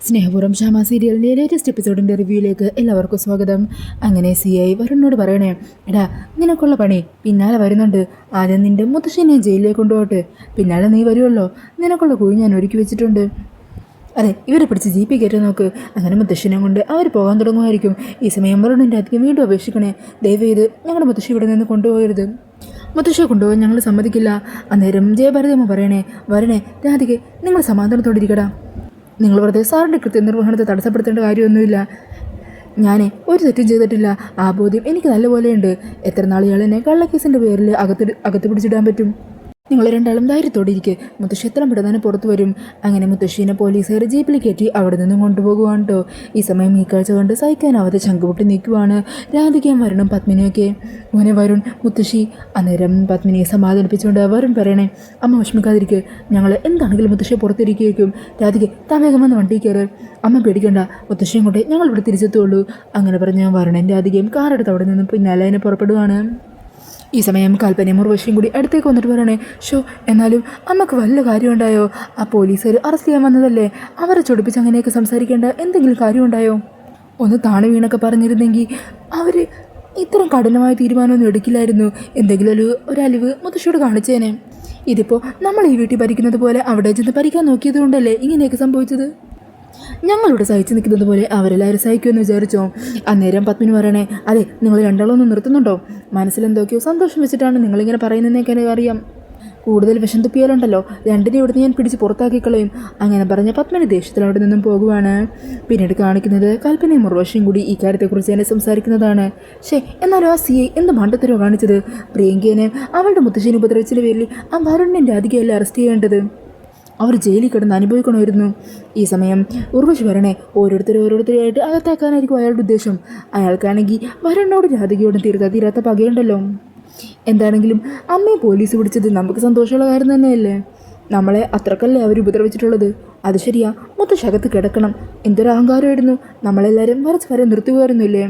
സ്നേഹപൂർവ്വം ഷാമ സീരിയലിൻ്റെ ലേറ്റസ്റ്റ് എപ്പിസോഡിൻ്റെ റിവ്യൂയിലേക്ക് എല്ലാവർക്കും സ്വാഗതം. അങ്ങനെ CI വരുണിനോട് പറയണേ, എടാ നിനക്കുള്ള പണി പിന്നാലെ വരുന്നുണ്ട്. ആദ്യം നിൻ്റെ മുത്തശ്ശിനെ ജയിലിലേക്ക് കൊണ്ടുപോട്ടെ, പിന്നാലെ നീ വരുമല്ലോ. നിനക്കുള്ള കുഴി ഞാൻ ഒരുക്കി വെച്ചിട്ടുണ്ട്. അതെ, ഇവരെ പിടിച്ച് ജീപ്പിൽ കയറ്റി നോക്ക്. അങ്ങനെ മുത്തശ്ശിനെ കൊണ്ട് അവർ പോകാൻ തുടങ്ങുമായിരിക്കും. ഈ സമയം വരുണിൻ്റെ അധികം വീണ്ടും അപേക്ഷിക്കണേ, ദയവേത് ഞങ്ങളുടെ മുത്തശ്ശി ഇവിടെ നിന്ന് കൊണ്ടുപോകരുത്. മുത്തശ്ശിയെ കൊണ്ടുപോകാൻ ഞങ്ങൾ സമ്മതിക്കില്ല. അന്നേരം ജയഭാരതിയമ്മ പറയണേ, വരണേ രാധികെ നിങ്ങൾ സമാധാനത്തോടെ ഇരിക്കടാ. നിങ്ങൾ വെറുതെ സാറിൻ്റെ കൃത്യനിർവഹണത്തെ തടസ്സപ്പെടുത്തേണ്ട കാര്യമൊന്നുമില്ല. ഞാൻ ഒരു തെറ്റും ചെയ്തിട്ടില്ല. ആ ബോധ്യം എനിക്ക് നല്ലപോലെയുണ്ട്. എത്ര നാൾ ഇയാളെന്നെ കള്ളക്കേസിൻ്റെ പേരിൽ അകത്ത് പിടിച്ചിടാൻ പറ്റും? നിങ്ങൾ രണ്ടാളും ധൈര്യത്തോടെ ഇരിക്കുക. മുത്തശ്ശി എത്ര പെടുന്നതിന് പുറത്തു വരും. അങ്ങനെ മുത്തശ്ശീനെ പോലീസുകാർ ജീപ്പിൽ കയറ്റി അവിടെ നിന്നും കൊണ്ടുപോകുവാണ് കേട്ടോ. ഈ സമയം ഈ കാഴ്ച കൊണ്ട് സഹിക്കാനാവാതെ ചങ്കുപൊട്ടി നിൽക്കുവാണ് രാധികയും വരുണും പത്മിനിയൊക്കെ. മോനെ വരുൺ, മുത്തശ്ശി. അന്നേരം പത്മിനിയെ സമാധാനിപ്പിച്ചുകൊണ്ട് വരുൺ പറയണേ, അമ്മ വിഷമിക്കാതിരിക്കുക, ഞങ്ങൾ എന്താണെങ്കിലും മുത്തശ്ശിയെ പുറത്തിരിക്കുകയും. രാധിക താവേഗം വന്ന് വണ്ടി കയറ്, അമ്മ പേടിക്കണ്ട, മുത്തശ്ശിയും കൊണ്ട് ഞങ്ങൾ ഇവിടെ തിരിച്ചെത്തുള്ളൂ. അങ്ങനെ പറഞ്ഞ് വരുണൻ രാധികയും കാറെടുത്ത് അവിടെ നിന്നും പിന്നാലെ അതിനെ പുറപ്പെടുവാണ്. ഈ സമയം കൽപ്പനയും ഉർവശിയും കൂടി അടുത്തേക്ക് വന്നിട്ട് പറയണേ, ഷോ എന്നാലും അമ്മക്ക് വല്ല കാര്യമുണ്ടായോ? ആ പോലീസുകാർ അറസ്റ്റ് ചെയ്യാൻ വന്നതല്ലേ, അവരെ ചൊടിപ്പിച്ച് അങ്ങനെയൊക്കെ സംസാരിക്കേണ്ട എന്തെങ്കിലും കാര്യമുണ്ടായോ? ഒന്ന് താണു വീണൊക്കെ പറഞ്ഞിരുന്നെങ്കിൽ അവർ ഇത്രയും കഠിനമായ തീരുമാനമൊന്നും എടുക്കില്ലായിരുന്നു. എന്തെങ്കിലും ഒരു അലിവ് മുത്തശ്ശിയോട് കാണിച്ചേനെ. ഇതിപ്പോൾ നമ്മൾ ഈ വീട്ടിൽ ഭരിക്കുന്നത് പോലെ അവിടെ ചെന്ന് ഭരിക്കാൻ നോക്കിയത് കൊണ്ടല്ലേ ഇങ്ങനെയൊക്കെ സംഭവിച്ചത്. ഞങ്ങളിവിടെ സഹിച്ചു നിൽക്കുന്നത് പോലെ അവരെല്ലാവരും സഹിക്കുമെന്ന് വിചാരിച്ചോ? അന്നേരം പത്മിനി പറയണേ, അതെ നിങ്ങൾ രണ്ടാളൊന്നും നിർത്തുന്നുണ്ടോ? മനസ്സിലെന്തൊക്കെയോ സന്തോഷം വെച്ചിട്ടാണ് നിങ്ങളിങ്ങനെ പറയുന്നതെന്നൊക്കെ അറിയാം. കൂടുതൽ വിഷം തുപ്പിയാലുണ്ടല്ലോ രണ്ടിനെ ഇവിടുന്ന് ഞാൻ പിടിച്ച് പുറത്താക്കിക്കളയും. അങ്ങനെ പറഞ്ഞ പത്മിനി ദേഷ്യത്തിൽ അവിടെ നിന്നും പോകുവാണ്. പിന്നീട് കാണിക്കുന്നത് കൽപ്പനയും ഉർവശിയും കൂടി ഈ കാര്യത്തെക്കുറിച്ച് തന്നെ സംസാരിക്കുന്നതാണ്. എന്നാലും ആ CI എന്ത് മണ്ടത്തരോ കാണിച്ചത്? പ്രിയങ്കേനെ അവളുടെ മുത്തശ്ശിനെ ഉപദ്രവിച്ചതിൻ്റെ പേരിൽ ആ വരുണിനെ രാധികയല്ലേ അറസ്റ്റ് ചെയ്യേണ്ടത്? അവർ ജയിലിൽ കിടന്ന് അനുഭവിക്കണമായിരുന്നു. ഈ സമയം ഉർവശി വരണേ, ഓരോരുത്തരായിട്ട് അകത്താക്കാനായിരിക്കും അയാളുടെ ഉദ്ദേശം. അയാൾക്കാണെങ്കിൽ വരുണിനോട് രാധികയോടും തീരാത്ത പകയുണ്ടല്ലോ. എന്താണെങ്കിലും അമ്മയെ പോലീസ് പിടിച്ചത് നമുക്ക് സന്തോഷമുള്ള കാര്യം തന്നെയല്ലേ. നമ്മളെ അത്രക്കല്ലേ അവർ ഉപദ്രവിച്ചിട്ടുള്ളത്. അത് ശരിയാ, മുത്തശ്ശകത്ത് കിടക്കണം. എന്തൊരു അഹങ്കാരമായിരുന്നു. നമ്മളെല്ലാവരും വരെ നിർത്തുകയായിരുന്നില്ലേ.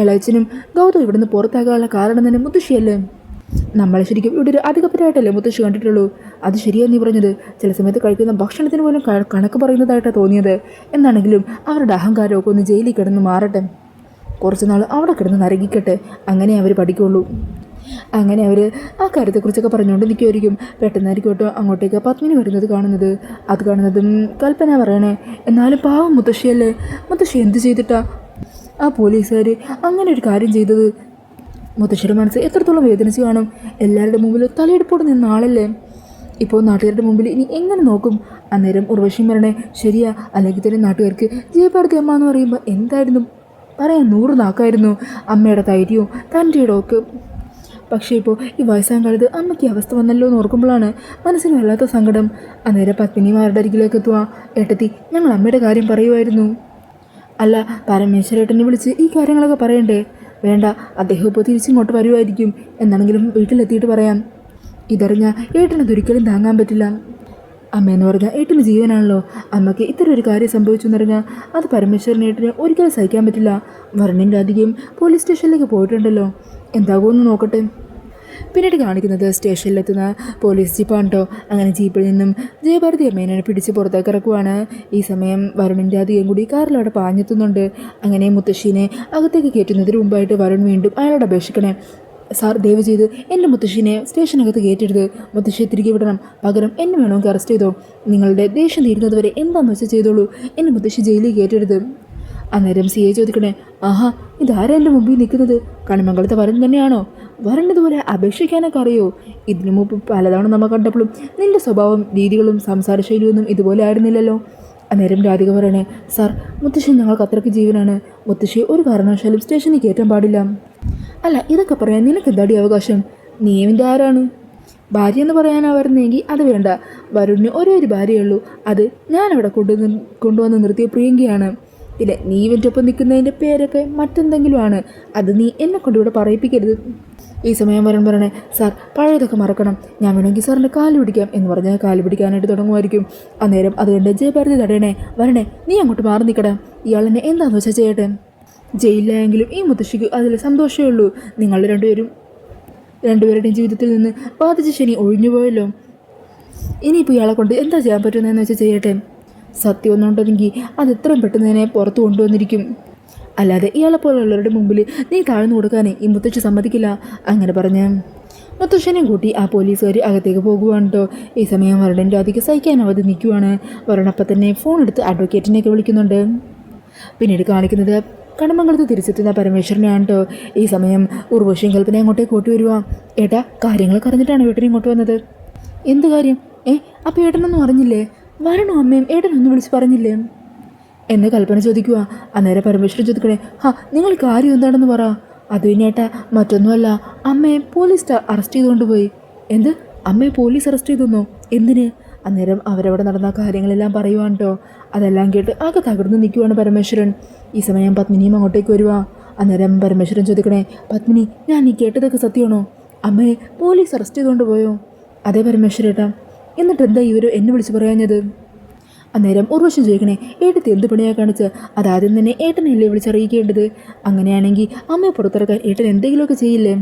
ഇളയച്ചനും ഗൗതം ഇവിടുന്ന് പുറത്താകാനുള്ള കാരണം തന്നെ മുത്തശ്ശിയല്ലേ. നമ്മളെ ശരിക്കും ഇവിടെ ഒരു അധികപരമായിട്ടല്ലേ മുത്തശ്ശി കണ്ടിട്ടുള്ളൂ. അത് ശരിയാണ് നീ പറഞ്ഞത്. ചില സമയത്ത് കഴിക്കുന്ന ഭക്ഷണത്തിന് പോലും കണക്ക് പറയുന്നതായിട്ടാണ് തോന്നിയത്. എന്താണെങ്കിലും അവരുടെ അഹങ്കാരമൊക്കെ ഒന്ന് ജയിലിൽ കിടന്ന് മാറട്ടെ. കുറച്ച് നാൾ അവിടെ കിടന്ന് നരകിക്കട്ടെ. അങ്ങനെ അവർ പഠിക്കുള്ളൂ. അങ്ങനെ അവർ ആ കാര്യത്തെക്കുറിച്ചൊക്കെ പറഞ്ഞുകൊണ്ട് നിൽക്കുമായിരിക്കും. പെട്ടെന്നായിരിക്കും കേട്ടോ അങ്ങോട്ടേക്ക് പത്മിനി വരുന്നത് കാണുന്നത്. അത് കാണുന്നതും കൽപ്പന പറയണേ, എന്നാലും പാവം മുത്തശ്ശിയല്ലേ, മുത്തശ്ശി എന്ത് ചെയ്തിട്ടാ ആ പോലീസുകാർ അങ്ങനെ ഒരു കാര്യം ചെയ്തത്? മുത്തശ്ശിയുടെ മനസ്സ് എത്രത്തോളം വേദനിച്ച് കാണും. എല്ലാവരുടെ മുമ്പിൽ തലയെടുപ്പോടെ നിന്ന ആളല്ലേ. ഇപ്പോൾ നാട്ടുകാരുടെ മുമ്പിൽ ഇനി എങ്ങനെ നോക്കും? അന്നേരം ഉർവശിയും പറയണേ, ശരിയാ, അല്ലെങ്കിൽ തന്നെ നാട്ടുകാർക്ക് ജയഭാരതി അമ്മ എന്ന് പറയുമ്പോൾ എന്തായിരുന്നു പറയാൻ 100 നാക്കായിരുന്നു. അമ്മയുടെ ധൈര്യവും തൻ്റെ ഇടമൊക്കെ. പക്ഷേ ഇപ്പോൾ ഈ വയസ്സാം കാലത്ത് അമ്മയ്ക്ക് അവസ്ഥ വന്നല്ലോ എന്ന് ഓർക്കുമ്പോഴാണ് മനസ്സിന് വല്ലാത്ത സങ്കടം. അന്നേരം പത്മിനിമാരുടെ അരികിലേക്ക് എത്തുക, ഏട്ടത്തി ഞങ്ങൾ അമ്മയുടെ കാര്യം പറയുമായിരുന്നു. അല്ല, പരമേശ്വരേട്ടനെ വിളിച്ച് ഈ കാര്യങ്ങളൊക്കെ പറയണ്ടേ? വേണ്ട, അദ്ദേഹം ഇപ്പോൾ തിരിച്ചിങ്ങോട്ട് വരുമായിരിക്കും. എന്നാണെങ്കിലും വീട്ടിലെത്തിയിട്ട് പറയാം. ഇതറിഞ്ഞ ഏട്ടനതൊരിക്കലും താങ്ങാൻ പറ്റില്ല. അമ്മയെന്ന് പറഞ്ഞാൽ ഏട്ടന് ജീവനാണല്ലോ. അമ്മയ്ക്ക് ഇത്തരം ഒരു കാര്യം സംഭവിച്ചു എന്നറിഞ്ഞാൽ അത് പരമേശ്വരൻ ഏട്ടന് ഒരിക്കലും സഹിക്കാൻ പറ്റില്ല. വരുണിൻ്റെ അധികം പോലീസ് സ്റ്റേഷനിലേക്ക് പോയിട്ടുണ്ടല്ലോ, എന്താകുമെന്ന് നോക്കട്ടെ. പിന്നീട് കാണിക്കുന്നത് സ്റ്റേഷനിലെത്തുന്ന പോലീസ് ജീപ്പാണ് കേട്ടോ. അങ്ങനെ ജീപ്പിൽ നിന്നും ജയഭാരതി അമ്മേനെ പിടിച്ച് പുറത്തേക്ക് ഇറക്കുവാണ്. ഈ സമയം വരുണിൻ്റെ അധികം കൂടി കാറിൽ അവിടെ പാഞ്ഞെത്തുന്നുണ്ട്. അങ്ങനെ മുത്തശ്ശീനെ അകത്തേക്ക് കയറ്റുന്നതിന് മുമ്പായിട്ട് വരുൺ വീണ്ടും അയാളോട് അപേക്ഷിക്കണേ, സാർ ദയവ് ചെയ്ത് എൻ്റെ മുത്തശ്ശീനെ സ്റ്റേഷനകത്ത് കയറ്റരുത്. മുത്തശ്ശിയെ തിരികെ വിടണം. പകരം എന്നെ വേണമെങ്കിൽ അറസ്റ്റ് ചെയ്തോ. നിങ്ങളുടെ ദേഷ്യം തീരുന്നത് വരെ എന്താണെന്ന് വെച്ചാൽ ചെയ്തോളൂ. എൻ്റെ മുത്തശ്ശി ജയിലിൽ കയറ്റരുത്. അന്നേരം CI ചോദിക്കണേ, ആഹാ ഇതാരാ എൻ്റെ മുമ്പിൽ നിൽക്കുന്നത്? കണിമംഗലത്തെ വരുൺ തന്നെയാണോ? വരുണിതുപോലെ അപേക്ഷിക്കാനൊക്കെ അറിയോ? ഇതിനു മുമ്പ് പലതവണ നമ്മൾ കണ്ടപ്പോഴും നിൻ്റെ സ്വഭാവം രീതികളും സംസാരശൈലിയൊന്നും ഇതുപോലെ ആയിരുന്നില്ലല്ലോ. അന്നേരം രാധിക പറയണേ, സാർ മുത്തശ്ശി ഞങ്ങൾക്ക് അത്രയ്ക്ക് ജീവനാണ്. മുത്തശ്ശി ഒരു കാരണവശാലും സ്റ്റേഷനിൽ കയറ്റാൻ പാടില്ല. അല്ല, ഇതൊക്കെ പറയാൻ നിനക്ക് എന്താടി അവകാശം? നീവിൻ്റെ ആരാണ്? ഭാര്യ എന്ന് പറയാനാ വരുന്നെങ്കിൽ അത് വേണ്ട. വരുണിന് ഒരേ ഒരു ഭാര്യയുള്ളൂ. അത് ഞാനവിടെ കൊണ്ടുവന്ന് നിർത്തിയ പ്രിയങ്കയാണ്. പിന്നെ നീ ഇവൻ്റെ ഒപ്പം നിൽക്കുന്നതിൻ്റെ പേരൊക്കെ മറ്റെന്തെങ്കിലും ആണ്. അത് നീ എന്നെ കൊണ്ടിവിടെ പറയിപ്പിക്കരുത്. ഈ സമയം വരുൺ പറയണേ, സാർ പഴയതൊക്കെ മറക്കണം. ഞാൻ വേണമെങ്കിൽ സാറിൻ്റെ കാല് പിടിക്കാം എന്ന് പറഞ്ഞാൽ കാല് പിടിക്കാനായിട്ട് തുടങ്ങുമായിരിക്കും. അന്നേരം അതുകൊണ്ട് ജയഭാരതി തടയണേ, വരണേ, നീ അങ്ങോട്ട് മാറി നിൽക്കടേ. ഇയാളെന്നെ എന്താണെന്ന് വെച്ചാൽ ചെയ്യട്ടെ. ജയിലിലായെങ്കിലും ഈ മുത്തശ്ശിക്ക് അതിൽ സന്തോഷമേ ഉള്ളൂ. നിങ്ങൾ രണ്ടുപേരുടെയും ജീവിതത്തിൽ നിന്ന് ബാധിച്ച ശനി ഒഴിഞ്ഞുപോയല്ലോ. ഇനിയിപ്പോൾ ഇയാളെ കൊണ്ട് എന്താ ചെയ്യാൻ പറ്റുന്നതെന്ന് വെച്ചാൽ ചെയ്യട്ടെ. സത്യം ഒന്നുണ്ടെങ്കിൽ അത് എത്രയും പെട്ടെന്ന് തന്നെ പുറത്ത് കൊണ്ടുവന്നിരിക്കും. അല്ലാതെ ഇയാളെപ്പോലുള്ളവരുടെ മുമ്പിൽ നീ താഴ്ന്നു കൊടുക്കാനേ ഈ മുത്തച്ഛി സമ്മതിക്കില്ല. അങ്ങനെ പറഞ്ഞ് മുത്തശ്ശനെയും കൂട്ടി ആ പോലീസുകാർ അകത്തേക്ക് പോകുവാണ് കേട്ടോ. ഈ സമയം വരണൻ്റെ അതിക്ക് സഹിക്കാനാവാതെ നിൽക്കുവാണ്. വരണപ്പം തന്നെ ഫോൺ എടുത്ത് അഡ്വക്കേറ്റിനെയൊക്കെ വിളിക്കുന്നുണ്ട്. പിന്നീട് കാണിക്കുന്നത് കടമംഗലത്ത് തിരിച്ചെത്തുന്ന പരമേശ്വരനെയാണ് കേട്ടോ. ഈ സമയം ഉർവശിയും കൽപ്പന അങ്ങോട്ടേക്ക് കൂട്ടി വരുവാ. ഏട്ടാ, കാര്യങ്ങളൊക്കെ അറിഞ്ഞിട്ടാണ് ഏട്ടനെ ഇങ്ങോട്ട് വന്നത്. എന്ത് കാര്യം? അപ്പോൾ ഏട്ടനൊന്നും അറിഞ്ഞില്ലേ? വരണോ അമ്മയും ഏട്ടനൊന്നും വിളിച്ച് പറഞ്ഞില്ലേ എന്ന് കൽപ്പന ചോദിക്കുക. അന്നേരം പരമേശ്വരൻ ചോദിക്കണേ, നിങ്ങൾ കാര്യം എന്താണെന്ന് പറ. അത് പിന്നേട്ടാ മറ്റൊന്നുമല്ല, അമ്മയെ പോലീസ് അറസ്റ്റ് ചെയ്തുകൊണ്ട് പോയി. എന്ത്? അമ്മയെ പോലീസ് അറസ്റ്റ് ചെയ്തെന്നോ? എന്തിന്? അന്നേരം അവരവിടെ നടന്ന കാര്യങ്ങളെല്ലാം പറയുവാണ് കേട്ടോ. അതെല്ലാം കേട്ട് ആകെ തകർന്ന് നിൽക്കുവാണ് പരമേശ്വരൻ. ഈ സമയം പത്മിനിയും അങ്ങോട്ടേക്ക് വരുവാ. അന്നേരം പരമേശ്വരൻ ചോദിക്കണേ, പത്മിനി, ഞാൻ ഈ കേട്ടതൊക്കെ സത്യമാണോ? അമ്മയെ പോലീസ് അറസ്റ്റ് ചെയ്തുകൊണ്ട് പോയോ? അതേ പരമേശ്വരേട്ടാ. എന്നിട്ട് എന്താ ഇവർ എന്നെ വിളിച്ച് പറയാഞ്ഞത്? അന്നേരം ഉർവശം ചോദിക്കണേ, ഏട്ടത്തി എന്ത് പണിയാണ് കാണിച്ച്? അതാദ്യം തന്നെ ഏട്ടനല്ലേ വിളിച്ചറിയിക്കേണ്ടത്? അങ്ങനെയാണെങ്കിൽ അമ്മയെ പുറത്തിറക്കാൻ ഏട്ടൻ എന്തെങ്കിലുമൊക്കെ ചെയ്യില്ലേ?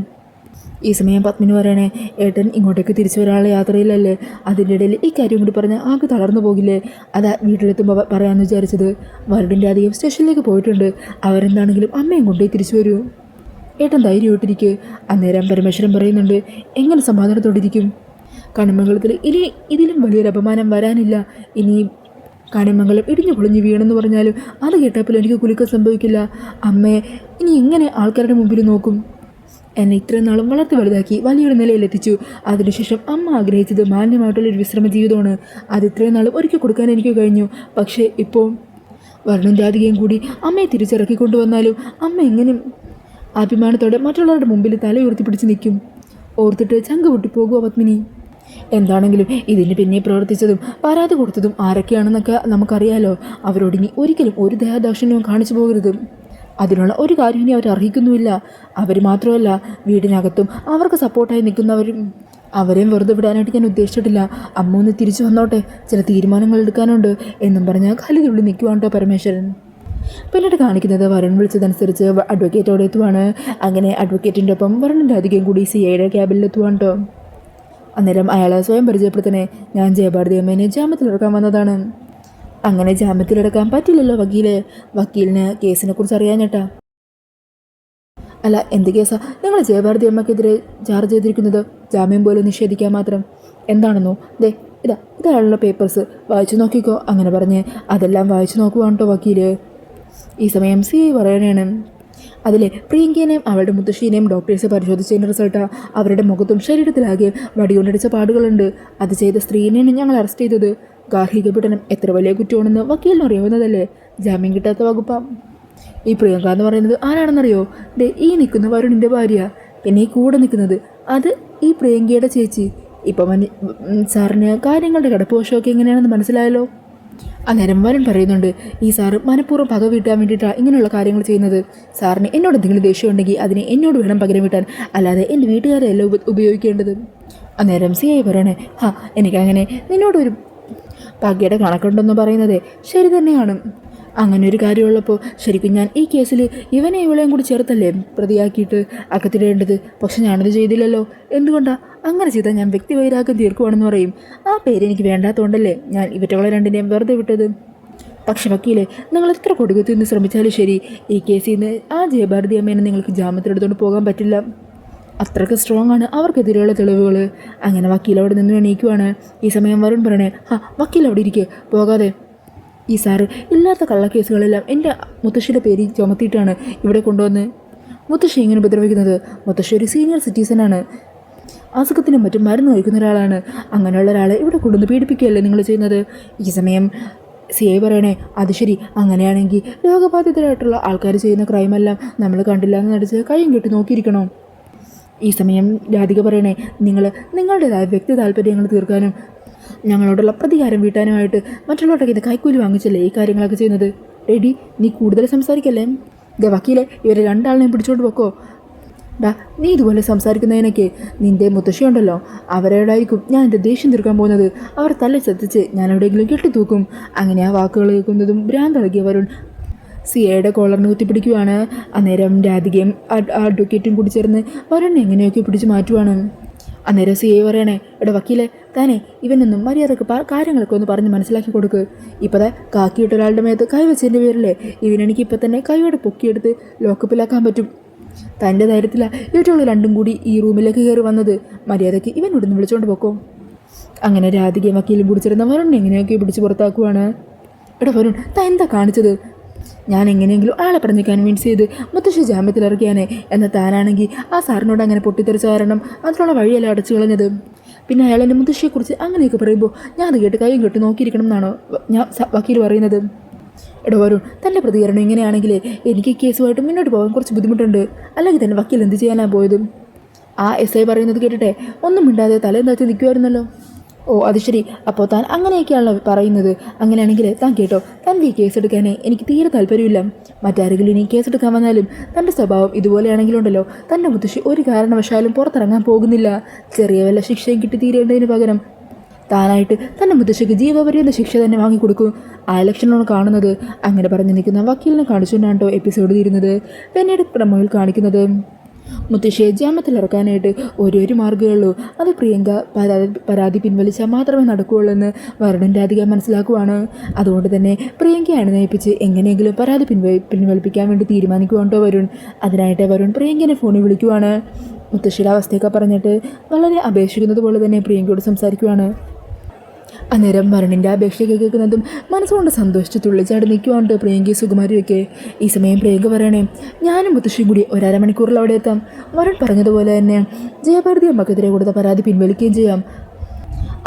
ഈ സമയം പത്മിനി പറയണേ, ഏട്ടൻ ഇങ്ങോട്ടേക്ക് തിരിച്ചു വരാനുള്ള യാത്രയിലല്ലേ, അതിൻ്റെ ഇടയിൽ ഈ കാര്യം കൂടി പറഞ്ഞാൽ ആകെ തളർന്നു പോകില്ലേ? അതാ വീട്ടിലെത്തുമ്പോൾ പറയാമെന്ന് വിചാരിച്ചത്. വരടിൻ്റെ അധികം സ്റ്റേഷനിലേക്ക് പോയിട്ടുണ്ട്. അവരെന്താണെങ്കിലും അമ്മയും കൊണ്ടേ തിരിച്ചു വരൂ. ഏട്ടൻ ധൈര്യമായിട്ടിരിക്കുക. അന്നേരം പരമേശ്വരൻ പറയുന്നുണ്ട്, എങ്ങനെ സമാധാനത്തോടിരിക്കും? കണിമംഗലത്തിൽ ഇനി ഇതിലും വലിയൊരു അപമാനം വരാനില്ല. ഇനി കണിമംഗലം ഇടിഞ്ഞു പൊളിഞ്ഞു വീണെന്ന് പറഞ്ഞാലും അത് കേട്ടപ്പോൾ എനിക്ക് കുലുക്കം സംഭവിക്കില്ല. അമ്മയെ ഇനി എങ്ങനെ ആൾക്കാരുടെ മുമ്പിൽ നോക്കും? എന്നെ ഇത്രയും നാളും വളർത്തി വലുതാക്കി വലിയൊരു നിലയിലെത്തിച്ചു. അതിനുശേഷം അമ്മ ആഗ്രഹിച്ചത് മാന്യമായിട്ടുള്ളൊരു വിശ്രമ ജീവിതമാണ്. അത് ഇത്രയും നാളും ഒരുക്കി കൊടുക്കാൻ എനിക്ക് കഴിഞ്ഞു. പക്ഷേ ഇപ്പോൾ വർണ്ണും ജാതികയും കൂടി അമ്മയെ തിരിച്ചിറക്കിക്കൊണ്ടുവന്നാലും അമ്മ എങ്ങനെ അഭിമാനത്തോടെ മറ്റുള്ളവരുടെ മുമ്പിൽ തല ഉയർത്തിപ്പിടിച്ച് നിൽക്കും? ഓർത്തിട്ട് ചങ്ക് പൊട്ടിപ്പോകുക പത്മിനി. എന്താണെങ്കിലും ഇതിന് പിന്നെ പ്രവർത്തിച്ചതും പരാതി കൊടുത്തതും ആരൊക്കെയാണെന്നൊക്കെ നമുക്കറിയാലോ. അവരോടിനി ഒരിക്കലും ഒരു ദയാദാക്ഷിണ്യവും കാണിച്ചു പോകരുത്. അതിനുള്ള ഒരു കാര്യം ഇനി അവർ അർഹിക്കുന്നുമില്ല. അവർ മാത്രമല്ല, വീടിനകത്തും അവർക്ക് സപ്പോർട്ടായി നിൽക്കുന്നവരും. അവരെയും വെറുതെ വിടാനായിട്ട് ഞാൻ ഉദ്ദേശിച്ചിട്ടില്ല. അമ്മ ഒന്ന് തിരിച്ചു വന്നോട്ടെ, ചില തീരുമാനങ്ങൾ എടുക്കാനുണ്ട് എന്നും പറഞ്ഞാൽ കലിതുള്ളി നിൽക്കുവാണ്ടോ പരമേശ്വരൻ. പിന്നീട് കാണിക്കുന്നത് വരുൺ വിളിച്ചതനുസരിച്ച് അഡ്വക്കേറ്റോടെ എത്തുവാണ്. അങ്ങനെ അഡ്വക്കേറ്റിൻ്റെ ഒപ്പം വരുണിൻ്റെ അധികം കൂടി CIയുടെ ക്യാബിനിലെത്തുവാണ് കേട്ടോ. അന്നേരം അയാളെ സ്വയം പരിചയപ്പെടുത്തണേ, ഞാൻ ജയഭാരതി അമ്മേനെ ജാമ്യത്തിലിറക്കാൻ വന്നതാണ്. അങ്ങനെ ജാമ്യത്തിലിറക്കാൻ പറ്റില്ലല്ലോ വക്കീലിന് കേസിനെ കുറിച്ച് അറിയാഞ്ഞേട്ടാ. അല്ല, എന്ത് കേസാ നിങ്ങൾ ജയഭാരതി അമ്മക്കെതിരെ ചാർജ് ചെയ്തിരിക്കുന്നത്? ജാമ്യം പോലും നിഷേധിക്കാൻ മാത്രം. എന്താണെന്നോ? ഇതാളുള്ള പേപ്പേഴ്സ് വായിച്ചു നോക്കിക്കോ. അങ്ങനെ പറഞ്ഞ് അതെല്ലാം വായിച്ചു നോക്കുവാണ് കേട്ടോ വക്കീല്. ഈ സമയം CI പറയണേണ്, അതിലെ പ്രിയങ്കേനെയും അവളുടെ മുത്തശ്ശീനെയും ഡോക്ടേഴ്സ് പരിശോധിച്ചതിൻ്റെ റിസൾട്ടാണ്. അവരുടെ മുഖത്തും ശരീരത്തിലാകെ വടികൊണ്ടടിച്ച പാടുകളുണ്ട്. അത് ചെയ്ത സ്ത്രീനെയാണ് ഞങ്ങൾ അറസ്റ്റ് ചെയ്തത്. ഗാർഹിക പീഡനം എത്ര വലിയ കുറ്റമാണെന്ന് വക്കീലിന് അറിയാവുന്നതല്ലേ? ജാമ്യം കിട്ടാത്ത വകുപ്പാണ്. ഈ പ്രിയങ്ക എന്ന് പറയുന്നത് ആരാണെന്നറിയോ? ഈ നിൽക്കുന്ന വരുണിൻ്റെ ഭാര്യ. പിന്നെ ഈ കൂടെ നിൽക്കുന്നത് അത് ഈ പ്രിയങ്കയുടെ ചേച്ചി. ഇപ്പം സാറിന് കാര്യങ്ങളുടെ കിടപ്പോഷമൊക്കെ എങ്ങനെയാണെന്ന് മനസ്സിലായല്ലോ. അന്നേരം വരുൺ പറയുന്നുണ്ട്, ഈ സാറ് മനഃപൂർവ്വം പക വീട്ടാൻ വേണ്ടിയിട്ടാണ് ഇങ്ങനെയുള്ള കാര്യങ്ങൾ ചെയ്യുന്നത്. സാറിന് എന്നോട് എന്തെങ്കിലും ദേഷ്യം ഉണ്ടെങ്കിൽ അതിനെ എന്നോട് വേണം പകരം വീട്ടാൻ, അല്ലാതെ എൻ്റെ വീട്ടുകാരെയല്ല ഉപയോഗിക്കേണ്ടത്. അന്നേരം CI പറയണേ, എനിക്കങ്ങനെ നിന്നോടൊരു പകയുടെ കണക്കുണ്ടെന്ന് പറയുന്നത് ശരി തന്നെയാണ്. അങ്ങനെ ഒരു കാര്യമുള്ളപ്പോൾ ശരിക്കും ഞാൻ ഈ കേസിൽ ഇവനെ ഇവളെയും കൂടി ചേർത്തല്ലേ പ്രതിയാക്കിയിട്ട് അകത്തിടേണ്ടത്. പക്ഷെ ഞാനത് ചെയ്തില്ലല്ലോ. എന്തുകൊണ്ടാണ്? അങ്ങനെ ചെയ്താൽ ഞാൻ വ്യക്തിവൈരാഗ്യം തീർക്കുവാണെന്ന് പറയും. ആ പേര് എനിക്ക് വേണ്ടാത്തതുകൊണ്ടല്ലേ ഞാൻ ഇവറ്റകളെ രണ്ടിനെയും വെറുതെ വിട്ടത്. പക്ഷെ വക്കീലെ, നിങ്ങൾ എത്ര കൊടുക്കത്തിൽ നിന്ന് ശ്രമിച്ചാലും ശരി, ഈ കേസിൽ നിന്ന് ആ ജയഭാരതി അമ്മേനെ നിങ്ങൾക്ക് ജാമ്യത്തിലെടുത്തുകൊണ്ട് പോകാൻ പറ്റില്ല. അത്രയ്ക്ക് സ്ട്രോങ് ആണ് അവർക്കെതിരെയുള്ള തെളിവുകൾ. അങ്ങനെ വക്കീൽ അവിടെ നിന്ന് എണീക്കുവാണ്. ഈ സമയം വരുൺ പറയണേ, വക്കീൽ അവിടെ ഇരിക്കുക, പോകാതെ. ഈ സാറ് ഇല്ലാത്ത കള്ളക്കേസുകളെല്ലാം എൻ്റെ മുത്തശ്ശിയുടെ പേര് ചുമത്തിയിട്ടാണ് ഇവിടെ കൊണ്ടുവന്ന് മുത്തശ്ശി ഇങ്ങനെ ഉപദ്രവിക്കുന്നത്. മുത്തശ്ശി ഒരു സീനിയർ സിറ്റിസനാണ്, അസുഖത്തിനും മറ്റും മരുന്ന് കഴിക്കുന്ന ഒരാളാണ്. അങ്ങനെയുള്ള ഒരാളെ ഇവിടെ കൊണ്ടുവന്ന് പീഡിപ്പിക്കുകയല്ലേ നിങ്ങൾ ചെയ്യുന്നത്? ഈ സമയം CI പറയണേ, അത് ശരി, അങ്ങനെയാണെങ്കിൽ രോഗബാധിതരായിട്ടുള്ള ആൾക്കാർ ചെയ്യുന്ന ക്രൈമെല്ലാം നമ്മൾ കണ്ടില്ല എന്ന് നടിച്ച് കയ്യും കെട്ടി നോക്കിയിരിക്കണോ? ഈ സമയം രാധിക പറയണേ, നിങ്ങളുടേതായ വ്യക്തി താല്പര്യങ്ങൾ തീർക്കാനും ഞങ്ങളോടുള്ള പ്രതികാരം വീട്ടാനുമായിട്ട് മറ്റുള്ളവരുടെ ഇത് കൈക്കൂലി വാങ്ങിച്ചല്ലേ ഈ കാര്യങ്ങളൊക്കെ ചെയ്യുന്നത്. റെഡി, നീ കൂടുതൽ സംസാരിക്കല്ലേ. വക്കീലെ, ഇവരെ രണ്ടാളിനെയും പിടിച്ചോണ്ട് വെക്കോ. നീ ഇതുപോലെ സംസാരിക്കുന്നതിനൊക്കെ നിൻ്റെ മുത്തശ്ശിയുണ്ടല്ലോ, അവരോടായിരിക്കും ഞാൻ എൻ്റെ ദേഷ്യം തീർക്കാൻ പോകുന്നത്. അവർ തല്ലെ ശ്രദ്ധിച്ച് ഞാൻ എവിടെയെങ്കിലും കെട്ടിത്തൂക്കും. അങ്ങനെ ആ വാക്കുകൾ കേൾക്കുന്നതും ഭ്രാന്തളകിയ വരുൺ CIയുടെ കോളറിന് കുത്തിപ്പിടിക്കുവാണ്. അന്നേരം രാധികയും അഡ്വക്കേറ്റും കൂടി ചേർന്ന് വരുണിനെ എങ്ങനെയൊക്കെ പിടിച്ച് മാറ്റുവാണ്. അന്നേരം സി ഐ പറയണേ, എടാ വക്കീലെ, താനേ ഇവനൊന്നും മര്യാദക്ക് കാര്യങ്ങളൊക്കെ ഒന്ന് പറഞ്ഞ് മനസ്സിലാക്കി കൊടുക്ക്. ഇപ്പതെ കാക്കിയിട്ട് ഒരാളുടെ മേത്ത് കൈവച്ചതിൻ്റെ പേരില്ലേ ഇവനെനിക്ക് ഇപ്പം തന്നെ കൈയോടെ പൊക്കിയെടുത്ത് ലോക്കപ്പിലാക്കാൻ പറ്റും. തൻ്റെ ധൈര്യത്തിലാണ് ഇവറ്റുള്ള രണ്ടും കൂടി ഈ റൂമിലേക്ക് കയറി വന്നത്. മര്യാദയ്ക്ക് ഇവൻ ഇവിടുന്ന് വിളിച്ചുകൊണ്ട് പോക്കോ. അങ്ങനെ രാധികയും വക്കീലും പിടിച്ചിരുന്ന വരുൺ എങ്ങനെയൊക്കെ പിടിച്ച് പുറത്താക്കുവാണ്. എടാ വരുൺ, താൻ എന്താ കാണിച്ചത്? ഞാൻ എങ്ങനെയെങ്കിലും അയാളെ പറഞ്ഞ് കൺവിൻസ് ചെയ്ത് മുത്തശ്ശി ജാമ്യത്തിലിറക്കിയാനേ. എന്നാൽ താനാണെങ്കിൽ ആ സാറിനോട് അങ്ങനെ പൊട്ടിത്തെറിച്ച കാരണം അതിനുള്ള വഴിയെല്ലാം അടച്ചു കളഞ്ഞത്. പിന്നെ അയാൾ എൻ്റെ മുത്തശ്ശിയെക്കുറിച്ച് അങ്ങനെയൊക്കെ പറയുമ്പോൾ ഞാൻ അത് കേട്ട് കൈയും കെട്ടി നോക്കിയിരിക്കണം എന്നാണോ വക്കീൽ പറയുന്നത്? എടോ വരുൺ, തൻ്റെ പ്രതികരണം ഇങ്ങനെയാണെങ്കിൽ എനിക്ക് കേസുമായിട്ട് മുന്നോട്ട് പോകാൻ കുറച്ച് ബുദ്ധിമുട്ടുണ്ട്. അല്ലെങ്കിൽ തന്നെ വക്കീൽ എന്ത് ചെയ്യാനാണ് പോയത്? ആ SI പറയുന്നത് കേട്ടിട്ടെ ഒന്നും മിണ്ടാതെ തലയും താഴ്ത്തി നിൽക്കുമായിരുന്നല്ലോ. ഓ അത് ശരി, അപ്പോൾ താൻ അങ്ങനെയൊക്കെയാണല്ലോ പറയുന്നത്. അങ്ങനെയാണെങ്കിൽ താൻ കേട്ടോ, തൻ്റെ ഈ കേസ് എടുക്കാനേ എനിക്ക് തീരെ താല്പര്യമില്ല. മറ്റാരെങ്കിലും ഇനി കേസ് എടുക്കാൻ വന്നാലും തൻ്റെ സ്വഭാവം ഇതുപോലെയാണെങ്കിലുണ്ടല്ലോ, തൻ്റെ മുത്തശ്ശി ഒരു കാരണവശാലും പുറത്തിറങ്ങാൻ പോകുന്നില്ല. ചെറിയ വല്ല ശിക്ഷയും കിട്ടി തീരേണ്ടതിന് പകരം താനായിട്ട് തൻ്റെ മുത്തശ്ശിക്ക് ജീവപര്യന്ത ശിക്ഷ തന്നെ വാങ്ങിക്കൊടുക്കും. ആ ഇലക്ഷനാണ് കാണുന്നത്. അങ്ങനെ പറഞ്ഞു നിൽക്കുന്ന വക്കീലിനെ കാണിച്ചുകൊണ്ടാണ് കേട്ടോ എപ്പിസോഡ് തീരുന്നത്. പിന്നീട് പ്രമോയിൽ കാണിക്കുന്നത് മുത്തശ്ശിയെ ജാമ്യത്തിലിറക്കാനായിട്ട് ഒരു മാർഗ്ഗമുള്ളൂ. അത് പ്രിയങ്ക പരാതി പിൻവലിച്ചാൽ മാത്രമേ നടക്കുകയുള്ളൂ എന്ന് വരുണിൻ്റെ രാധിക മനസ്സിലാക്കുവാണ്. അതുകൊണ്ട് തന്നെ പ്രിയങ്കയാണ് നയിപ്പിച്ച് എങ്ങനെയെങ്കിലും പരാതി പിൻവലിപ്പിക്കാൻ വേണ്ടി തീരുമാനിക്കുവാണ്ടോ വരുൺ. അതിനായിട്ട് വരുൺ പ്രിയങ്കനെ ഫോണിൽ വിളിക്കുവാണ്. മുത്തശ്ശിയുടെ അവസ്ഥയൊക്കെ പറഞ്ഞിട്ട് വളരെ അപേക്ഷിക്കുന്നത് പോലെ തന്നെ പ്രിയങ്കയോട് സംസാരിക്കുവാണ്. അന്നേരം വരുണിൻ്റെ അപേക്ഷയൊക്കെ കേൾക്കുന്നതും മനസ്സുകൊണ്ട് സന്തോഷിച്ച് തുള്ളിച്ചാടി നിൽക്കുവാണ്ട് പ്രിയങ്കയും സുകുമാരിയൊക്കെ. ഈ സമയം പ്രിയങ്ക പറയണേ, ഞാനും മുത്തശ്ശിയും കൂടി 1.5 മണിക്കൂറിൽ അവിടെ എത്താം. വരുൺ പറഞ്ഞതുപോലെ തന്നെ ജയഭാരതി അമ്മക്കെതിരെ കൊടുത്ത പരാതി പിൻവലിക്കുകയും ചെയ്യാം.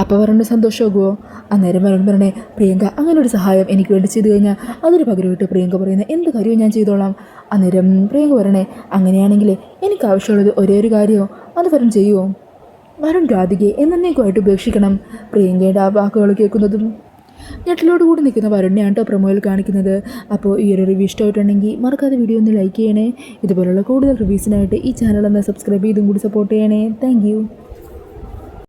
അപ്പോൾ വരുണിന് സന്തോഷമാകുമോ? അന്നേരം വരുൺ പറയണേ, പ്രിയങ്ക അങ്ങനെ ഒരു സഹായം എനിക്ക് വേണ്ടി ചെയ്തു കഴിഞ്ഞാൽ അതിന് പകരമായിട്ട് പ്രിയങ്ക പറയുന്ന എന്ത് കാര്യവും ഞാൻ ചെയ്തോളാം. അന്നേരം പ്രിയങ്ക പറയണേ, അങ്ങനെയാണെങ്കിൽ എനിക്ക് ആവശ്യമുള്ളത് ഒരേ ഒരു കാര്യമോ, അത് വരുൺ ചെയ്യുമോ? വരുൺ രാധികയെ എന്നേക്കുമായിട്ട് ഉപേക്ഷിക്കണം. പ്രിയങ്കയുടെ ആ വാക്കുകൾ കേൾക്കുന്നതും ഞെട്ടിലോടുകൂടി നിൽക്കുന്ന വരുണിനെയാണ് കേട്ടോ പ്രൊമോയിൽ കാണിക്കുന്നത്. അപ്പോൾ ഈ ഒരു റിവ്യൂ ഇഷ്ടമായിട്ടുണ്ടെങ്കിൽ മറക്കാതെ വീഡിയോ ഒന്ന് ലൈക്ക് ചെയ്യണേ. ഇതുപോലുള്ള കൂടുതൽ റിവ്യൂസിനായിട്ട് ഈ ചാനൽ ഒന്ന് സബ്സ്ക്രൈബ് ചെയ്തും കൂടി സപ്പോർട്ട് ചെയ്യണേ. താങ്ക്